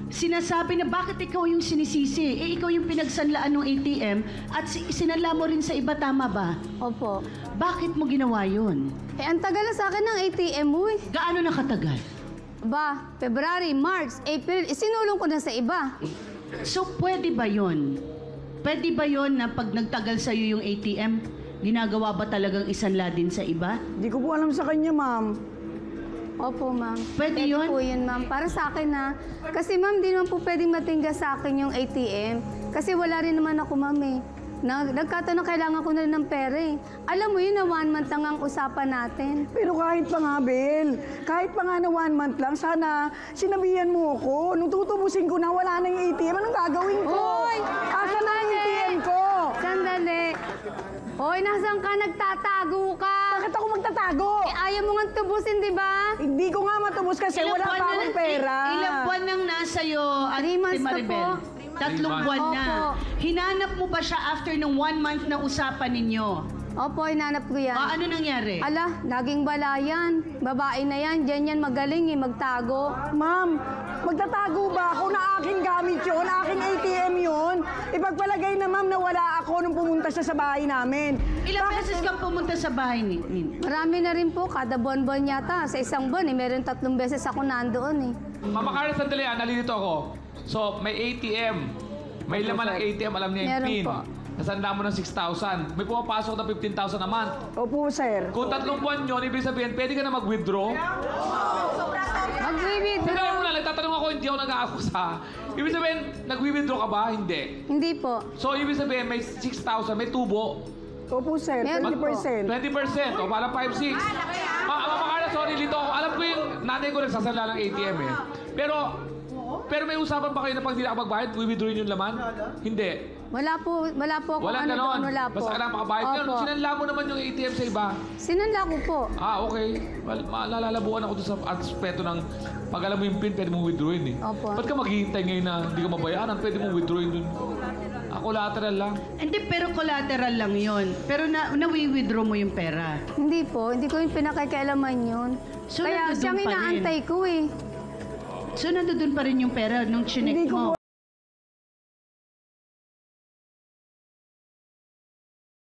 Sinasabi na bakit ikaw yung sinisisi? Eh, ikaw yung pinagsanlaan ng ATM at sinala mo rin sa iba, tama ba? Opo. Bakit mo ginawa yun? Eh, ang tagal na sa akin ng ATM mo eh. Gaano nakatagal? Ba, February, March, April, isinulong ko na sa iba. So, pwede ba yun? Pwede ba yun na pag nagtagal sa'yo yung ATM, ginagawa ba talagang isanla din sa iba? Hindi ko po alam sa kanya, ma'am. Opo, ma'am. Pwede yun? po yun, ma'am. Para sa akin na. Kasi, ma'am, di naman po pwedeng matingga sa akin yung ATM. Kasi wala rin naman ako, ma'am eh. Nagkataon kailangan ko na rin ng pera eh. Alam mo yun na 1 month lang ang usapan natin. Pero kahit pa nga, Bel, kahit pa nga na 1 month lang, sana sinabihan mo ako. Nung tutubusin ko na, wala na yung ATM, anong gagawin ko? Hoy! Asa na yung ATM ko? Sandali. Hoy, nasaan ka? Nagtatago ka. Bakit ako magtatago? Eh, ayaw mo nga tubusin, di ba? Hindi ko nga matubos kasi wala pa akong pera. Ilang buwan nang nasa'yo, at 3 months na Maribel? po. 3 buwan na. Opo. Hinanap mo ba siya after ng 1 month na usapan ninyo? Opo, hinanap ko yan. Ano nangyari? Ala, naging balayan. Babae na yan. Diyan yan magaling eh, magtago. Ma'am, magtatago ba ako na aking gamit yun, aking ATM yun? Ipagpalagay na ma'am na wala ako nung pumunta siya sa bahay namin. Ilang beses kang pumunta sa bahay ni? Marami na rin po, kada buwan-buwan yata. Sa isang buwan eh, meron 3 beses ako nandoon eh. Mama Carla, sandali nalilito ako. So, may ATM. May laman ng ATM, alam niya yung Meron PIN. po. Nasanda mo ng 6,000. May pumapasok na 15,000 a month. Opo, sir. Kung 3 buwan yun, ibig sabihin, pwede ka na mag-withdraw. Mag-withdraw? Sabi mo na, nagtatanong ako, hindi ako nag-aakusa. Ibig sabihin, nag-withdraw ka ba? Hindi. Hindi po. So, ibig sabihin, may 6,000, may tubo. Opo, sir. Meron 20%. 20%. O, parang 5-6. Mama Carla, sorry, lito ako. Alam ko yung nanay ko nagsasala ng ATM eh. Pero may usapan ba kayo na pag hindi nakapagbayad, withdrawin yung laman? Hindi. Wala po ako. Walang ano ganon. doon, wala po. Basta ka na makabayad. Ngayon, Opo. sinanla mo naman yung ATM sa iba. Sinanla ko po. Okay. Nalalabuan ako doon sa aspeto ng pag alam mo yung PIN, pwede mong withdrawin eh. Opo. Ba't ka maghihintay ngayon na hindi ka mabayaran? Pwede mong withdrawin doon. Collateral lang. Hindi, pero collateral lang yon. Pero na-withdraw mo yung pera. Hindi po. Hindi ko yung pinakakialaman yun. So, Kaya nandun siyang pa rin. inaantay ko eh. So, nandoon pa rin yung pera nung chinek Hindi ko mo.